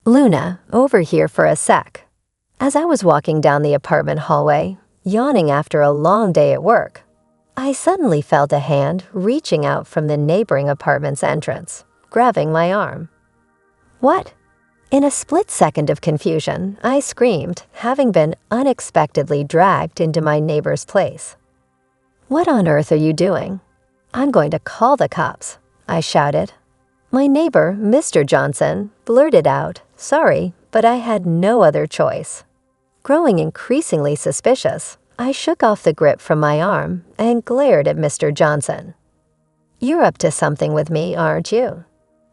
Luna, over here for a sec. As I was walking down the apartment hallway, yawning after a long day at work, I suddenly felt a hand reaching out from the neighboring apartment's entrance, grabbing my arm. What? In a split second of confusion, I screamed, having been unexpectedly dragged into my neighbor's place. "What on earth are you doing?" "I'm going to call the cops," I shouted. My neighbor, Mr. Johnson, blurted out, "Sorry, but I had no other choice." Growing increasingly suspicious, I shook off the grip from my arm and glared at Mr. Johnson. "You're up to something with me, aren't you?"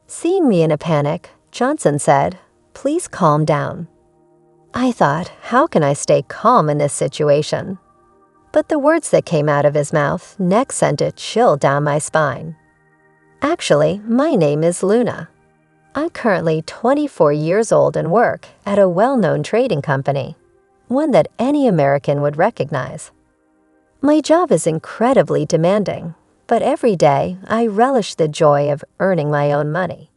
Seeing me in a panic, Johnson said, "Please calm down." I thought, how can I stay calm in this situation? But the words that came out of his mouth next sent a chill down my spine. Actually, my name is Luna. I'm currently 24 years old and work at a well-known trading company, one that any American would recognize. My job is incredibly demanding, but every day I relish the joy of earning my own money.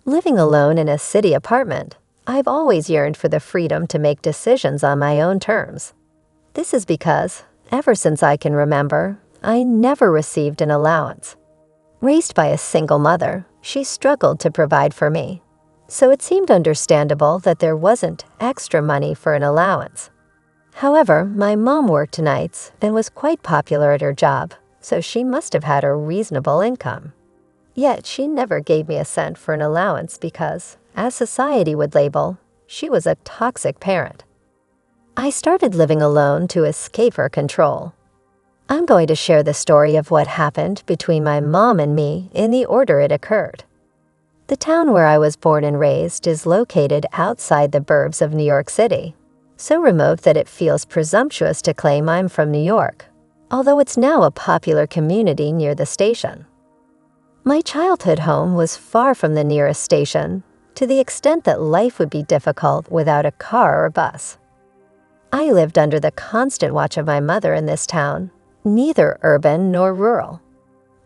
Living alone in a city apartment, I've always yearned for the freedom to make decisions on my own terms. This is because, ever since I can remember, I never received an allowance. Raised by a single mother, she struggled to provide for me, so it seemed understandable that there wasn't extra money for an allowance. However, my mom worked nights and was quite popular at her job, so she must have had a reasonable income. Yet she never gave me a cent for an allowance because, as society would label, she was a toxic parent. I started living alone to escape her control. I'm going to share the story of what happened between my mom and me in the order it occurred. The town where I was born and raised is located outside the burbs of New York City, so remote that it feels presumptuous to claim I'm from New York, although it's now a popular community near the station. My childhood home was far from the nearest station, to the extent that life would be difficult without a car or bus. I lived under the constant watch of my mother in this town, neither urban nor rural.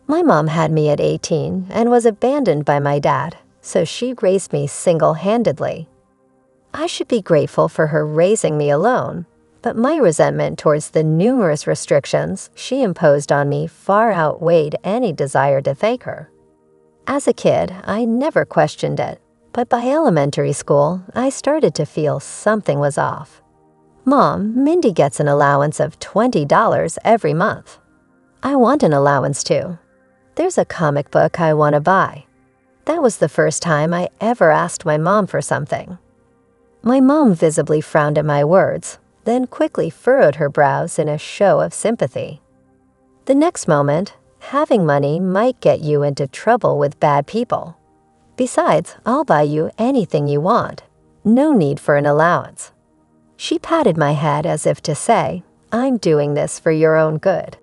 My mom had me at 18 and was abandoned by my dad, so she raised me single-handedly. I should be grateful for her raising me alone, but my resentment towards the numerous restrictions she imposed on me far outweighed any desire to thank her. As a kid, I never questioned it, but by elementary school, I started to feel something was off. "Mom, Mindy gets an allowance of $20 every month. I want an allowance too. There's a comic book I want to buy." That was the first time I ever asked my mom for something. My mom visibly frowned at my words, then quickly furrowed her brows in a show of sympathy. The next moment, having money might get you into trouble with bad people. Besides, I'll buy you anything you want. No need for an allowance. She patted my head as if to say, "I'm doing this for your own good."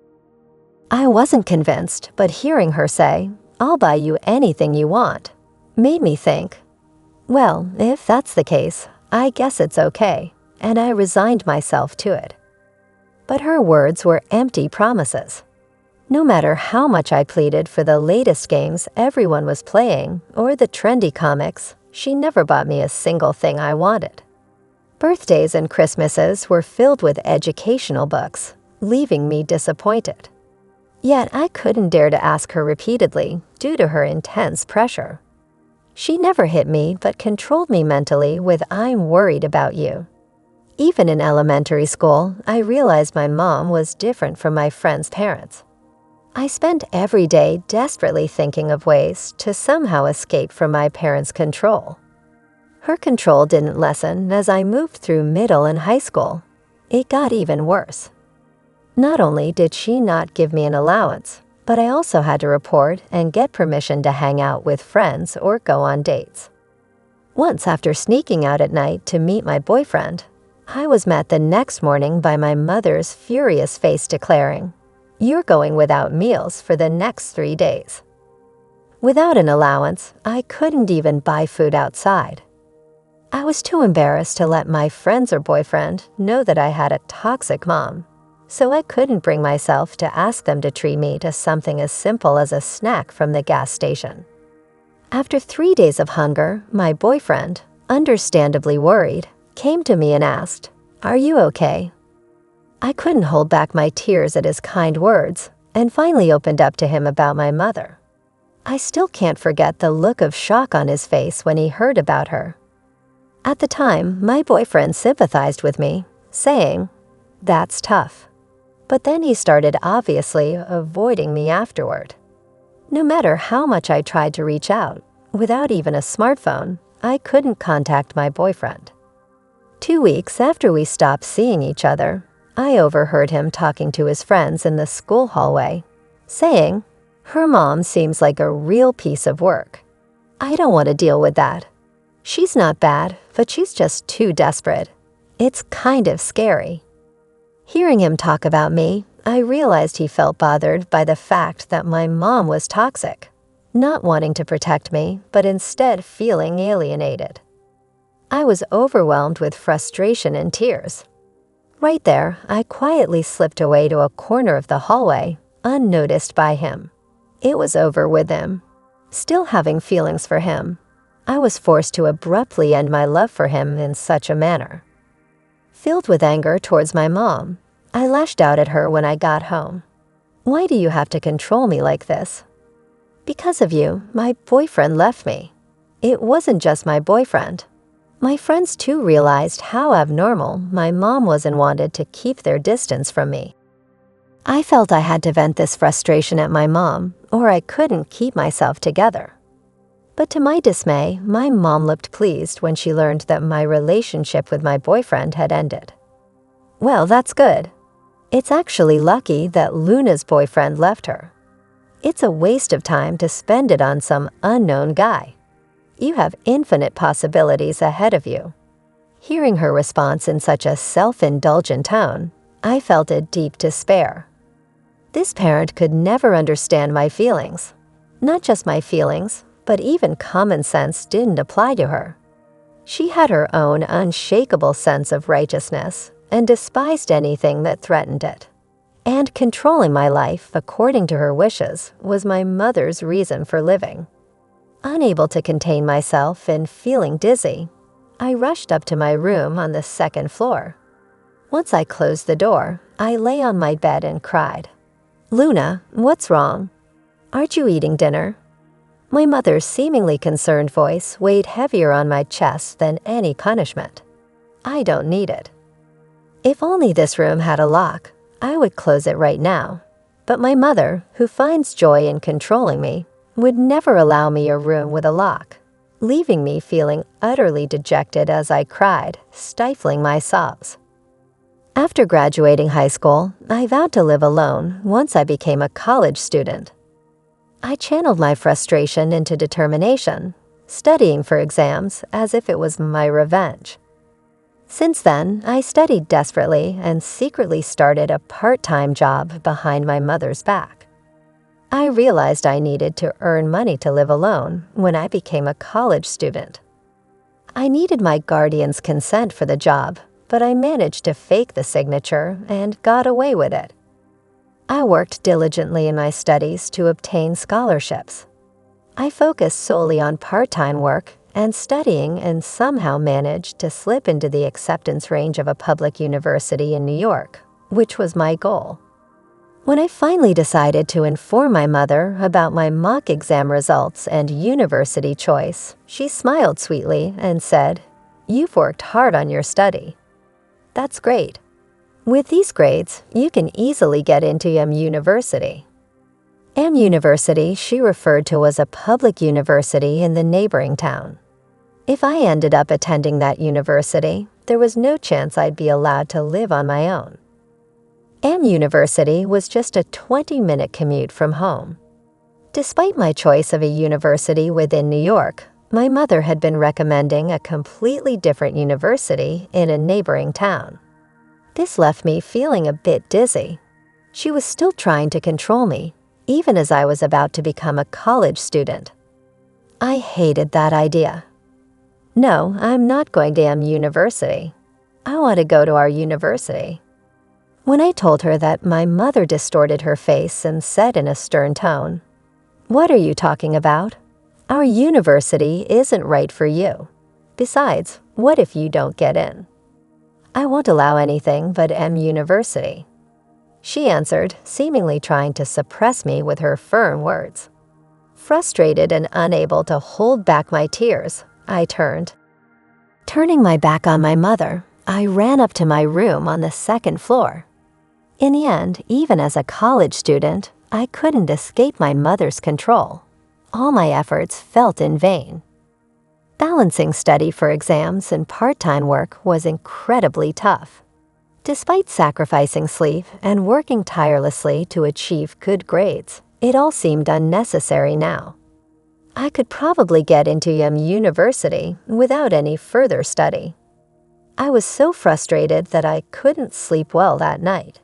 I wasn't convinced, but hearing her say, "I'll buy you anything you want," made me think, well, if that's the case, I guess it's okay, and I resigned myself to it. But her words were empty promises. No matter how much I pleaded for the latest games everyone was playing or the trendy comics, she never bought me a single thing I wanted. Birthdays and Christmases were filled with educational books, leaving me disappointed. Yet I couldn't dare to ask her repeatedly due to her intense pressure. She never hit me but controlled me mentally with "I'm worried about you." Even in elementary school, I realized my mom was different from my friends' parents. I spent every day desperately thinking of ways to somehow escape from my parents' control. Her control didn't lessen as I moved through middle and high school. It got even worse. Not only did she not give me an allowance, but I also had to report and get permission to hang out with friends or go on dates. Once, after sneaking out at night to meet my boyfriend, I was met the next morning by my mother's furious face declaring, "You're going without meals for the next 3 days." Without an allowance, I couldn't even buy food outside. I was too embarrassed to let my friends or boyfriend know that I had a toxic mom, so I couldn't bring myself to ask them to treat me to something as simple as a snack from the gas station. After 3 days of hunger, my boyfriend, understandably worried, came to me and asked, "Are you okay?" I couldn't hold back my tears at his kind words and finally opened up to him about my mother. I still can't forget the look of shock on his face when he heard about her. At the time, my boyfriend sympathized with me, saying, "That's tough." But then he started obviously avoiding me afterward. No matter how much I tried to reach out, without even a smartphone, I couldn't contact my boyfriend. 2 weeks after we stopped seeing each other, I overheard him talking to his friends in the school hallway, saying, "Her mom seems like a real piece of work. I don't want to deal with that. She's not bad, but she's just too desperate. It's kind of scary." Hearing him talk about me, I realized he felt bothered by the fact that my mom was toxic, not wanting to protect me, but instead feeling alienated. I was overwhelmed with frustration and tears. Right there, I quietly slipped away to a corner of the hallway, unnoticed by him. It was over with him. Still having feelings for him, I was forced to abruptly end my love for him in such a manner. Filled with anger towards my mom, I lashed out at her when I got home. "Why do you have to control me like this? Because of you, my boyfriend left me. It wasn't just my boyfriend. My friends too realized how abnormal my mom was and wanted to keep their distance from me." I felt I had to vent this frustration at my mom, or I couldn't keep myself together. But to my dismay, my mom looked pleased when she learned that my relationship with my boyfriend had ended. "Well, that's good. It's actually lucky that Luna's boyfriend left her. It's a waste of time to spend it on some unknown guy. You have infinite possibilities ahead of you." Hearing her response in such a self-indulgent tone, I felt a deep despair. This parent could never understand my feelings. Not just my feelings, but even common sense didn't apply to her. She had her own unshakable sense of righteousness and despised anything that threatened it. And controlling my life according to her wishes was my mother's reason for living. Unable to contain myself and feeling dizzy, I rushed up to my room on the second floor. Once I closed the door, I lay on my bed and cried. "Luna, what's wrong? Aren't you eating dinner?" My mother's seemingly concerned voice weighed heavier on my chest than any punishment. "I don't need it. If only this room had a lock, I would close it right now. But my mother, who finds joy in controlling me, would never allow me a room with a lock, leaving me feeling utterly dejected as I cried, stifling my sobs. After graduating high school, I vowed to live alone once I became a college student. I channeled my frustration into determination, studying for exams as if it was my revenge. Since then, I studied desperately and secretly started a part-time job behind my mother's back. I realized I needed to earn money to live alone when I became a college student. I needed my guardian's consent for the job, but I managed to fake the signature and got away with it. I worked diligently in my studies to obtain scholarships. I focused solely on part-time work and studying and somehow managed to slip into the acceptance range of a public university in New York, which was my goal. When I finally decided to inform my mother about my mock exam results and university choice, she smiled sweetly and said, "You've worked hard on your study. That's great. With these grades, you can easily get into University." University she referred to as a public university in the neighboring town. If I ended up attending that university, there was no chance I'd be allowed to live on my own. University was just a 20-minute commute from home. Despite my choice of a university within New York, my mother had been recommending a completely different university in a neighboring town. This left me feeling a bit dizzy. She was still trying to control me, even as I was about to become a college student. I hated that idea. "No, I'm not going to University. I want to go to our university." When I told her that, my mother distorted her face and said in a stern tone, "What are you talking about? Our university isn't right for you. Besides, what if you don't get in? I won't allow anything but M University. She answered, seemingly trying to suppress me with her firm words. Frustrated and unable to hold back my tears, I turned. Turning my back on my mother, I ran up to my room on the second floor. In the end, even as a college student, I couldn't escape my mother's control. All my efforts felt in vain. Balancing study for exams and part-time work was incredibly tough. Despite sacrificing sleep and working tirelessly to achieve good grades, it all seemed unnecessary now. I could probably get into University without any further study. I was so frustrated that I couldn't sleep well that night.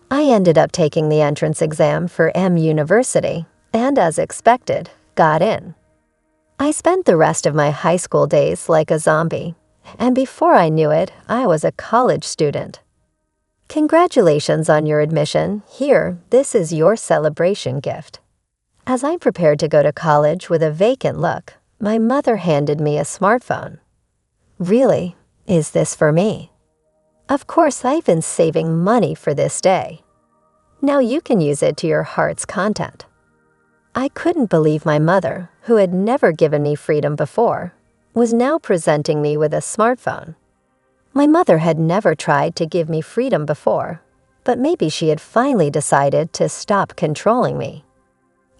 I ended up taking the entrance exam for M University and, as expected, got in. I spent the rest of my high school days like a zombie, and before I knew it, I was a college student. Congratulations on your admission. Here, this is your celebration gift. As I prepared to go to college with a vacant look, my mother handed me a smartphone. Really? Is this for me? Of course, I've been saving money for this day. Now you can use it to your heart's content. I couldn't believe my mother, who had never given me freedom before, was now presenting me with a smartphone. My mother had never tried to give me freedom before, but maybe she had finally decided to stop controlling me.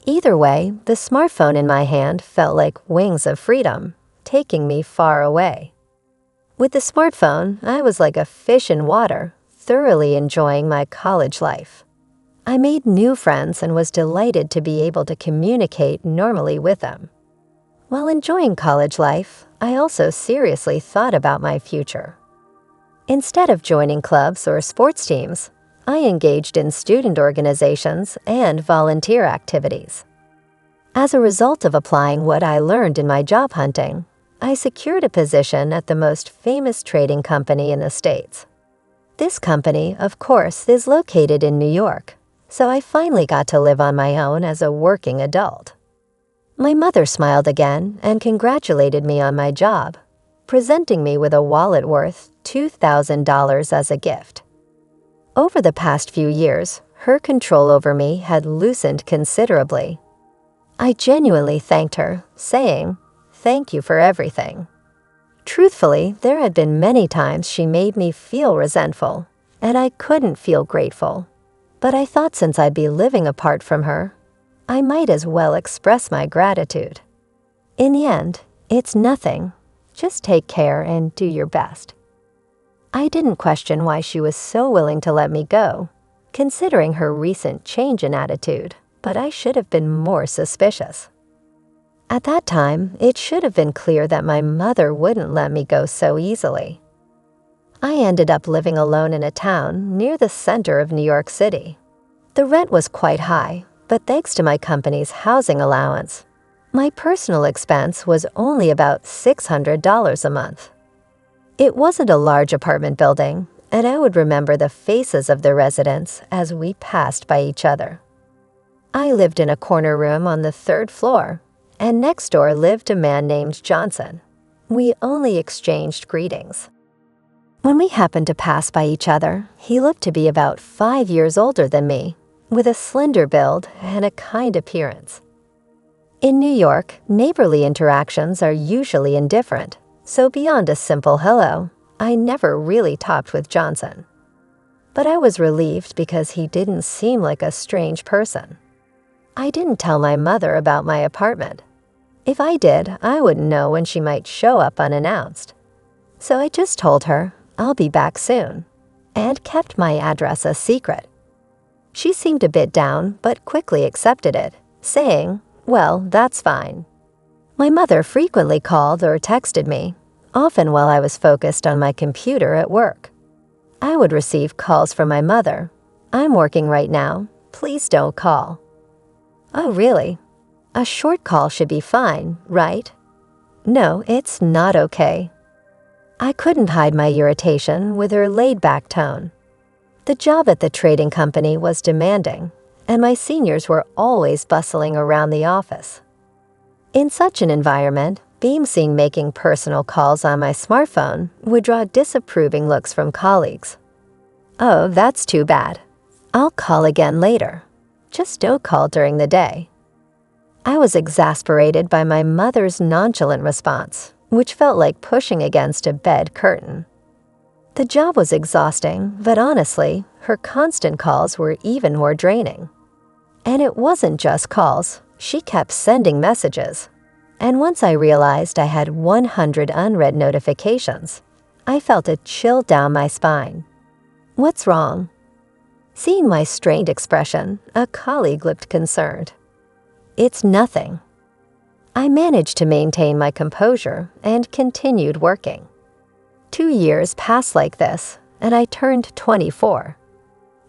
Either way, the smartphone in my hand felt like wings of freedom, taking me far away. With the smartphone, I was like a fish in water, thoroughly enjoying my college life. I made new friends and was delighted to be able to communicate normally with them. While enjoying college life, I also seriously thought about my future. Instead of joining clubs or sports teams, I engaged in student organizations and volunteer activities. As a result of applying what I learned in my job hunting, I secured a position at the most famous trading company in the States. This company, of course, is located in New York, so I finally got to live on my own as a working adult. My mother smiled again and congratulated me on my job, presenting me with a wallet worth $2,000 as a gift. Over the past few years, her control over me had loosened considerably. I genuinely thanked her, saying, "Thank you for everything." Truthfully, there had been many times she made me feel resentful, and I couldn't feel grateful. But I thought since I'd be living apart from her, I might as well express my gratitude. In the end, it's nothing. Just take care and do your best. I didn't question why she was so willing to let me go, considering her recent change in attitude, but I should have been more suspicious. At that time, it should have been clear that my mother wouldn't let me go so easily. I ended up living alone in a town near the center of New York City. The rent was quite high, but thanks to my company's housing allowance, my personal expense was only about $600 a month. It wasn't a large apartment building, and I would remember the faces of the residents as we passed by each other. I lived in a corner room on the third floor, and next door lived a man named Johnson. We only exchanged greetings. When we happened to pass by each other, he looked to be about 5 years older than me, with a slender build and a kind appearance. In New York, neighborly interactions are usually indifferent, so beyond a simple hello, I never really talked with Johnson. But I was relieved because he didn't seem like a strange person. I didn't tell my mother about my apartment. If I did, I wouldn't know when she might show up unannounced. So I just told her I'll be back soon, and kept my address a secret. She seemed a bit down, but quickly accepted it, saying, "Well, that's fine." My mother frequently called or texted me, often while I was focused on my computer at work. I would receive calls from my mother. "I'm working right now. Please don't call." "Oh, really? A short call should be fine, right?" "No, it's not okay." I couldn't hide my irritation with her laid-back tone. The job at the trading company was demanding, and my seniors were always bustling around the office. In such an environment, Being seen making personal calls on my smartphone would draw disapproving looks from colleagues. "Oh, that's too bad. I'll call again later. Just don't call during the day." I was exasperated by my mother's nonchalant response, which felt like pushing against a bed curtain. The job was exhausting, but honestly, her constant calls were even more draining. And it wasn't just calls, she kept sending messages. And once I realized I had 100 unread notifications, I felt a chill down my spine. "What's wrong?" Seeing my strained expression, a colleague looked concerned. "It's nothing." I managed to maintain my composure and continued working. 2 years passed like this, and I turned 24.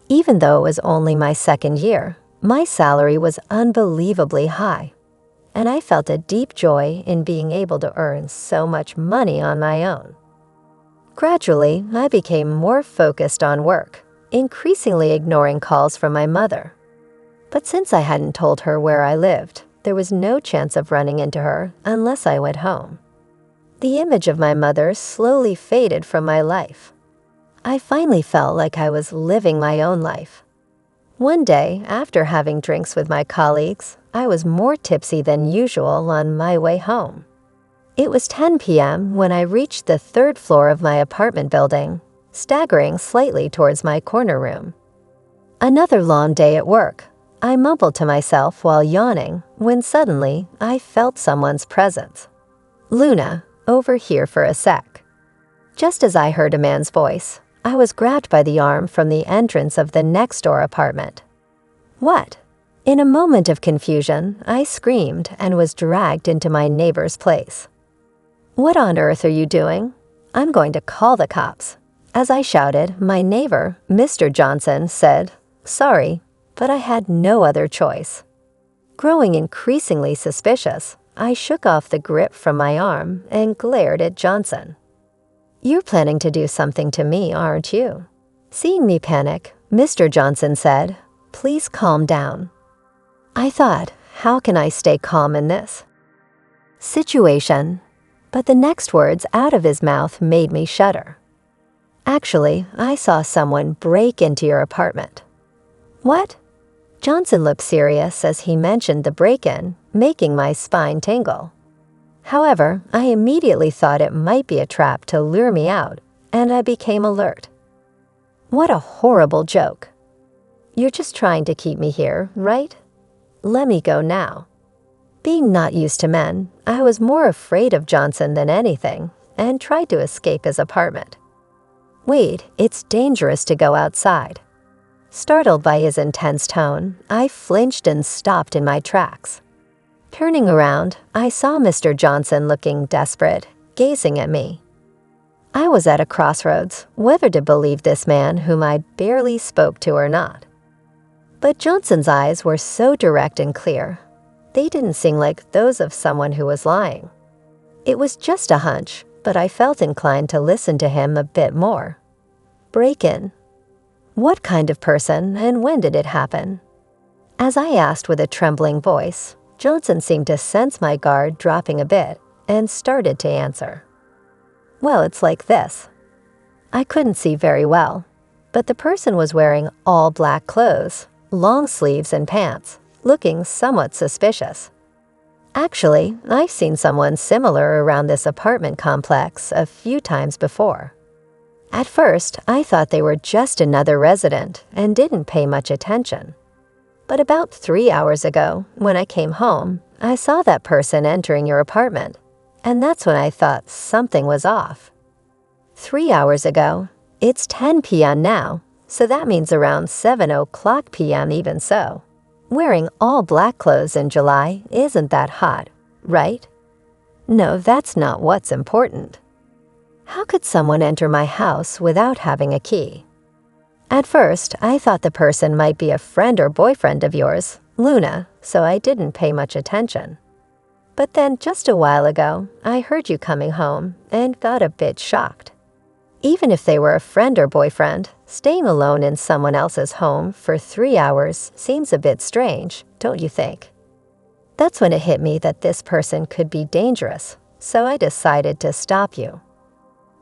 Even though it was only my second year, my salary was unbelievably high, and I felt a deep joy in being able to earn so much money on my own. Gradually, I became more focused on work, increasingly ignoring calls from my mother. But since I hadn't told her where I lived, there was no chance of running into her unless I went home. The image of my mother slowly faded from my life. I finally felt like I was living my own life. One day, after having drinks with my colleagues, I was more tipsy than usual on my way home. It was 10 p.m. when I reached the 3rd floor of my apartment building, staggering slightly towards my corner room. Another long day at work. I mumbled to myself while yawning when suddenly I felt someone's presence. "Luna, over here for a sec." Just as I heard a man's voice, I was grabbed by the arm from the entrance of the next-door apartment. "What?" In a moment of confusion, I screamed and was dragged into my neighbor's place. "What on earth are you doing? I'm going to call the cops." As I shouted, my neighbor, Mr. Johnson, said, "Sorry, but I had no other choice." Growing increasingly suspicious, I shook off the grip from my arm and glared at Johnson. "You're planning to do something to me, aren't you?" Seeing me panic, Mr. Johnson said, "Please calm down." I thought, how can I stay calm in this situation? But the next words out of his mouth made me shudder. "Actually, I saw someone break into your apartment." "What?" Johnson looked serious as he mentioned the break-in, making my spine tingle. However, I immediately thought it might be a trap to lure me out, and I became alert. What a horrible joke. "You're just trying to keep me here, right? Let me go now." Being not used to men, I was more afraid of Johnson than anything, and tried to escape his apartment. "Wait, it's dangerous to go outside." Startled by his intense tone, I flinched and stopped in my tracks. Turning around, I saw Mr. Johnson looking desperate, gazing at me. I was at a crossroads, whether to believe this man whom I barely spoke to or not. But Johnson's eyes were so direct and clear. They didn't seem like those of someone who was lying. It was just a hunch, but I felt inclined to listen to him a bit more. Break-in. What kind of person, and when did it happen? As I asked with a trembling voice, Johnson seemed to sense my guard dropping a bit and started to answer. "Well, it's like this." I couldn't see very well, but the person was wearing all black clothes, long sleeves and pants, looking somewhat suspicious. Actually, I've seen someone similar around this apartment complex a few times before. At first, I thought they were just another resident and didn't pay much attention. But about 3 hours ago, when I came home, I saw that person entering your apartment, and that's when I thought something was off. 3 hours ago? It's 10 p.m. now, so that means around 7:00 p.m. even so. Wearing all black clothes in July isn't that hot, right? No, that's not what's important. How could someone enter my house without having a key? At first, I thought the person might be a friend or boyfriend of yours, Luna, so I didn't pay much attention. But then just a while ago, I heard you coming home and got a bit shocked. Even if they were a friend or boyfriend, staying alone in someone else's home for 3 hours seems a bit strange, don't you think? That's when it hit me that this person could be dangerous, so I decided to stop you."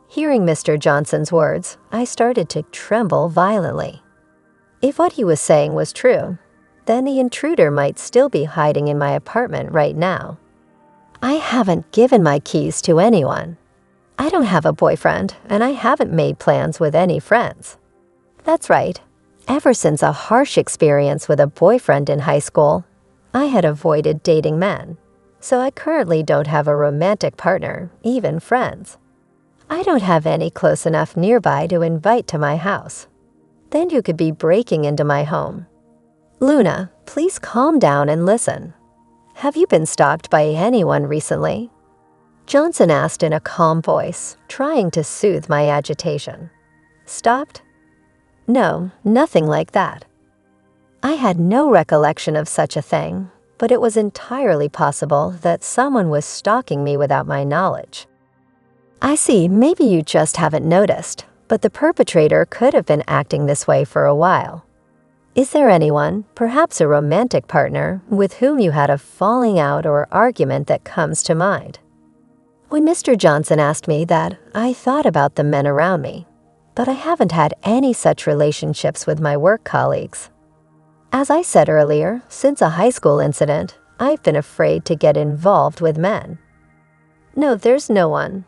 Hearing Mr. Johnson's words, I started to tremble violently. If what he was saying was true, then the intruder might still be hiding in my apartment right now. I haven't given my keys to anyone. I don't have a boyfriend, and I haven't made plans with any friends. That's right. Ever since a harsh experience with a boyfriend in high school, I had avoided dating men, so I currently don't have a romantic partner, even friends. I don't have any close enough nearby to invite to my house. Then you could be breaking into my home. Luna, please calm down and listen. Have you been stalked by anyone recently?" Johnson asked in a calm voice, trying to soothe my agitation. "Stalked? No, nothing like that." I had no recollection of such a thing, but it was entirely possible that someone was stalking me without my knowledge. "I see, maybe you just haven't noticed, but the perpetrator could have been acting this way for a while. Is there anyone, perhaps a romantic partner, with whom you had a falling out or argument that comes to mind?" When Mr. Johnson asked me that, I thought about the men around me, but I haven't had any such relationships with my work colleagues. As I said earlier, since a high school incident, I've been afraid to get involved with men. No, there's no one.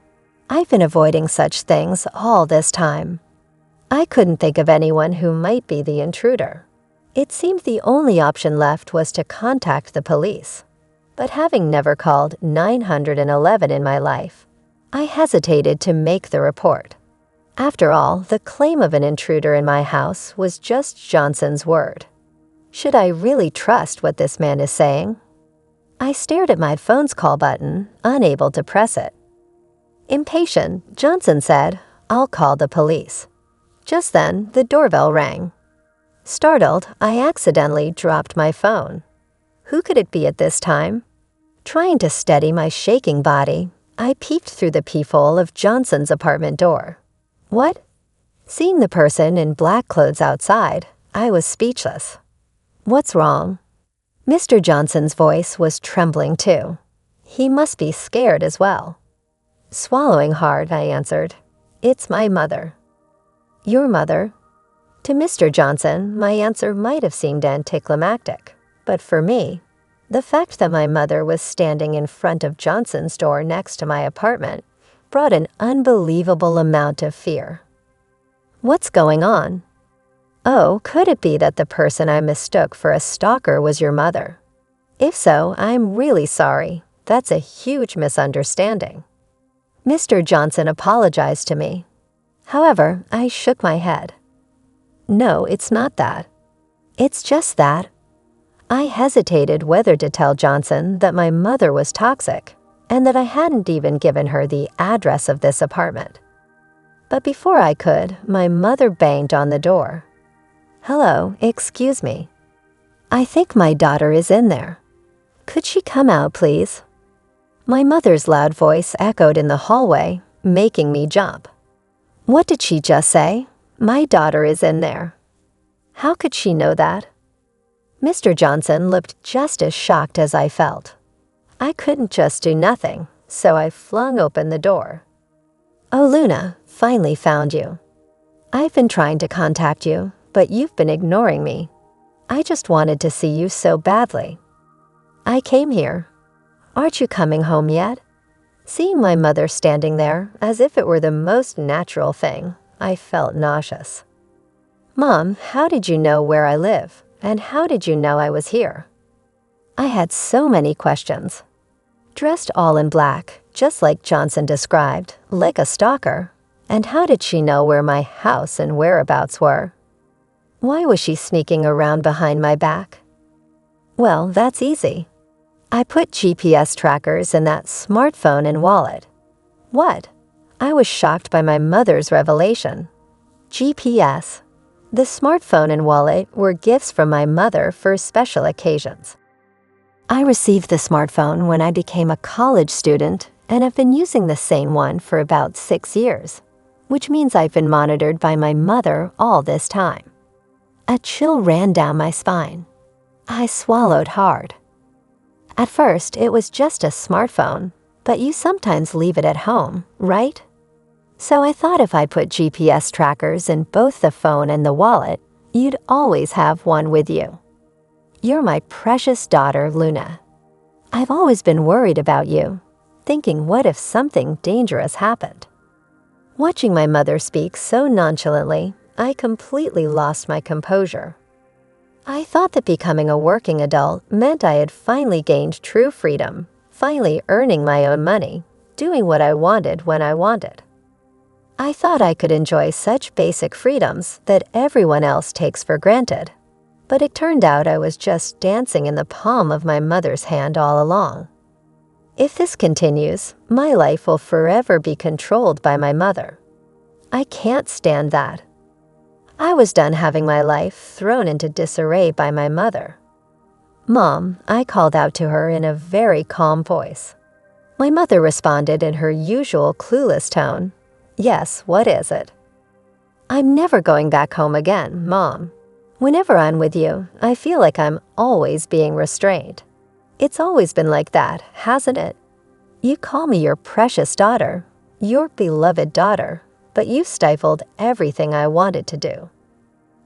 I've been avoiding such things all this time. I couldn't think of anyone who might be the intruder. It seemed the only option left was to contact the police. But having never called 911 in my life, I hesitated to make the report. After all, the claim of an intruder in my house was just Johnson's word. Should I really trust what this man is saying? I stared at my phone's call button, unable to press it. Impatient, Johnson said, "I'll call the police." Just then, the doorbell rang. Startled, I accidentally dropped my phone. Who could it be at this time? Trying to steady my shaking body, I peeked through the peephole of Johnson's apartment door. What? Seeing the person in black clothes outside, I was speechless. "What's wrong?" Mr. Johnson's voice was trembling too. He must be scared as well. Swallowing hard, I answered, "It's my mother." "Your mother?" To Mr. Johnson, my answer might have seemed anticlimactic, but for me, the fact that my mother was standing in front of Johnson's door next to my apartment brought an unbelievable amount of fear. "What's going on?" "Oh, could it be that the person I mistook for a stalker was your mother? If so, I'm really sorry. That's a huge misunderstanding." Mr. Johnson apologized to me. However, I shook my head. "No, it's not that. It's just that." I hesitated whether to tell Johnson that my mother was toxic and that I hadn't even given her the address of this apartment. But before I could, my mother banged on the door. "Hello, excuse me. I think my daughter is in there. Could she come out, please?" My mother's loud voice echoed in the hallway, making me jump. What did she just say? My daughter is in there. How could she know that? Mr. Johnson looked just as shocked as I felt. I couldn't just do nothing, so I flung open the door. "Oh, Luna, finally found you. I've been trying to contact you, but you've been ignoring me. I just wanted to see you so badly. I came here. Aren't you coming home yet?" Seeing my mother standing there, as if it were the most natural thing, I felt nauseous. "Mom, how did you know where I live? And how did you know I was here?" I had so many questions. Dressed all in black, just like Johnson described, like a stalker. And how did she know where my house and whereabouts were? Why was she sneaking around behind my back? Well, that's easy. I put GPS trackers in that smartphone and wallet. What? I was shocked by my mother's revelation. GPS. The smartphone and wallet were gifts from my mother for special occasions. I received the smartphone when I became a college student and have been using the same one for about 6 years, which means I've been monitored by my mother all this time. A chill ran down my spine. I swallowed hard. At first, it was just a smartphone, But you sometimes leave it at home, right? So I thought if I put GPS trackers in both the phone and the wallet, you'd always have one with you. You're my precious daughter, Luna. I've always been worried about you, thinking what if something dangerous happened. Watching my mother speak so nonchalantly, I completely lost my composure. I thought that becoming a working adult meant I had finally gained true freedom, finally earning my own money, doing what I wanted when I wanted. I thought I could enjoy such basic freedoms that everyone else takes for granted, but it turned out I was just dancing in the palm of my mother's hand all along. If this continues, my life will forever be controlled by my mother. I can't stand that. I was done having my life thrown into disarray by my mother. "Mom," I called out to her in a very calm voice. My mother responded in her usual clueless tone, "Yes, what is it?" "I'm never going back home again, Mom. Whenever I'm with you, I feel like I'm always being restrained. It's always been like that, hasn't it? You call me your precious daughter, your beloved daughter, but you stifled everything I wanted to do.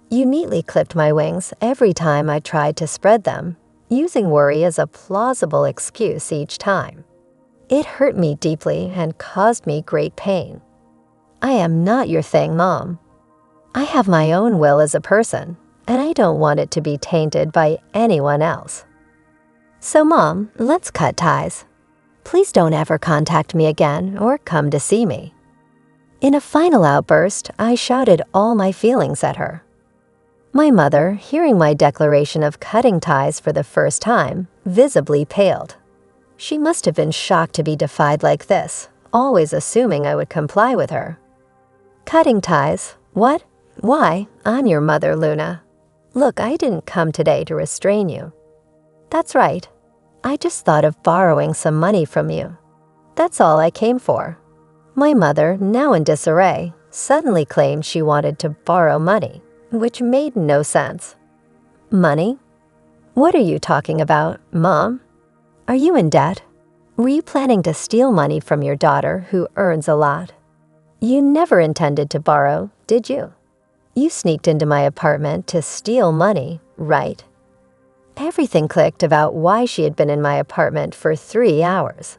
You neatly clipped my wings every time I tried to spread them, using worry as a plausible excuse each time. It hurt me deeply and caused me great pain. I am not your thing, Mom. I have my own will as a person, and I don't want it to be tainted by anyone else. So, Mom, let's cut ties. Please don't ever contact me again or come to see me." In a final outburst, I shouted all my feelings at her. My mother, hearing my declaration of cutting ties for the first time, visibly paled. She must have been shocked to be defied like this, always assuming I would comply with her. "Cutting ties? What? Why? I'm your mother, Luna. Look, I didn't come today to restrain you. That's right. I just thought of borrowing some money from you. That's all I came for." My mother, now in disarray, suddenly claimed she wanted to borrow money, which made no sense. "Money? What are you talking about, Mom? Are you in debt? Were you planning to steal money from your daughter who earns a lot? You never intended to borrow, did you? You sneaked into my apartment to steal money, right?" Everything clicked about why she had been in my apartment for 3 hours.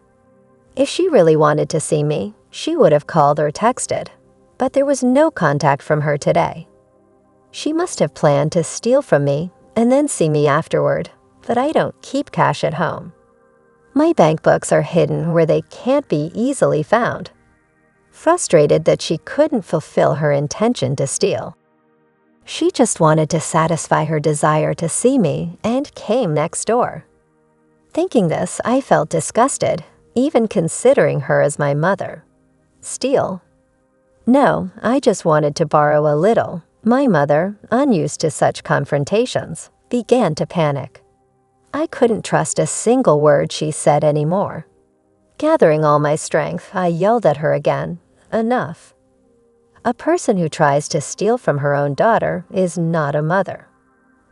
If she really wanted to see me, she would have called or texted, but there was no contact from her today. She must have planned to steal from me and then see me afterward, but I don't keep cash at home. My bank books are hidden where they can't be easily found. Frustrated that she couldn't fulfill her intention to steal, she just wanted to satisfy her desire to see me and came next door. Thinking this, I felt disgusted, even considering her as my mother. Steal? No, I just wanted to borrow a little. My mother, unused to such confrontations, began to panic. I couldn't trust a single word she said anymore. Gathering all my strength, I yelled at her again, "Enough. A person who tries to steal from her own daughter is not a mother.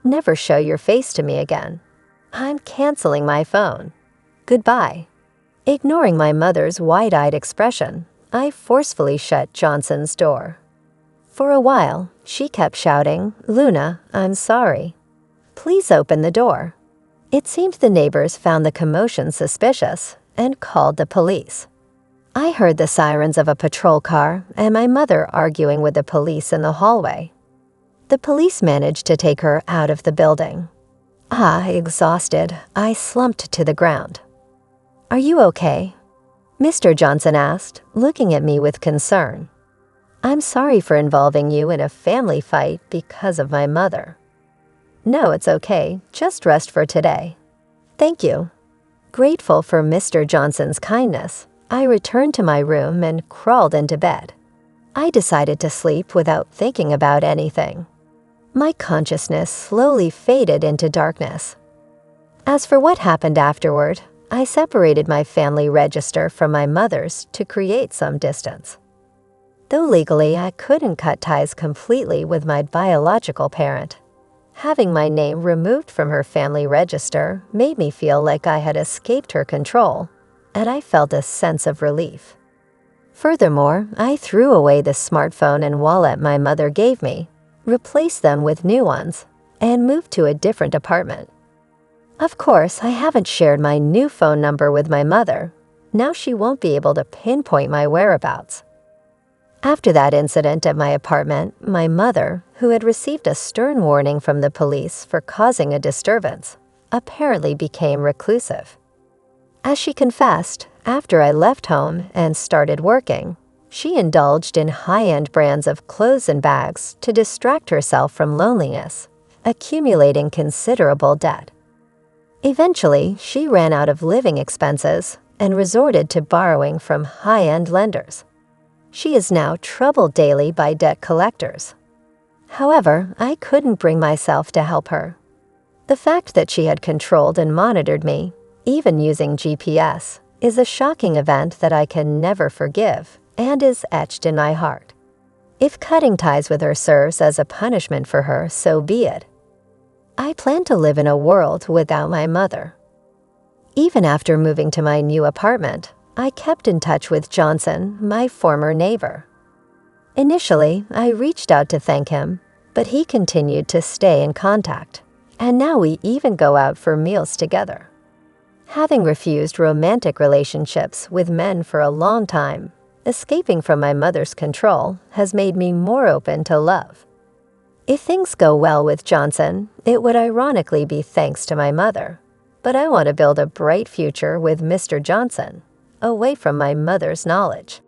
Never show your face to me again. I'm canceling my phone. Goodbye." Ignoring my mother's wide-eyed expression, I forcefully shut Johnson's door. For a while, she kept shouting, "Luna, I'm sorry. Please open the door." It seemed the neighbors found the commotion suspicious and called the police. I heard the sirens of a patrol car and my mother arguing with the police in the hallway. The police managed to take her out of the building. Exhausted, I slumped to the ground. "Are you okay?" Mr. Johnson asked, looking at me with concern. "I'm sorry for involving you in a family fight because of my mother." "No, it's okay. Just rest for today." "Thank you." Grateful for Mr. Johnson's kindness, I returned to my room and crawled into bed. I decided to sleep without thinking about anything. My consciousness slowly faded into darkness. As for what happened afterward, I separated my family register from my mother's to create some distance. Though legally I couldn't cut ties completely with my biological parent, having my name removed from her family register made me feel like I had escaped her control, and I felt a sense of relief. Furthermore, I threw away the smartphone and wallet my mother gave me, replaced them with new ones, and moved to a different apartment. Of course, I haven't shared my new phone number with my mother. Now she won't be able to pinpoint my whereabouts. After that incident at my apartment, my mother, who had received a stern warning from the police for causing a disturbance, apparently became reclusive. As she confessed, after I left home and started working, she indulged in high-end brands of clothes and bags to distract herself from loneliness, accumulating considerable debt. Eventually, she ran out of living expenses and resorted to borrowing from high-end lenders. She is now troubled daily by debt collectors. However, I couldn't bring myself to help her. The fact that she had controlled and monitored me, even using GPS, is a shocking event that I can never forgive and is etched in my heart. If cutting ties with her serves as a punishment for her, so be it. I plan to live in a world without my mother. Even after moving to my new apartment, I kept in touch with Johnson, my former neighbor. Initially, I reached out to thank him, but he continued to stay in contact, and now we even go out for meals together. Having refused romantic relationships with men for a long time, escaping from my mother's control has made me more open to love. If things go well with Johnson, it would ironically be thanks to my mother, but I want to build a bright future with Mr. Johnson, away from my mother's knowledge.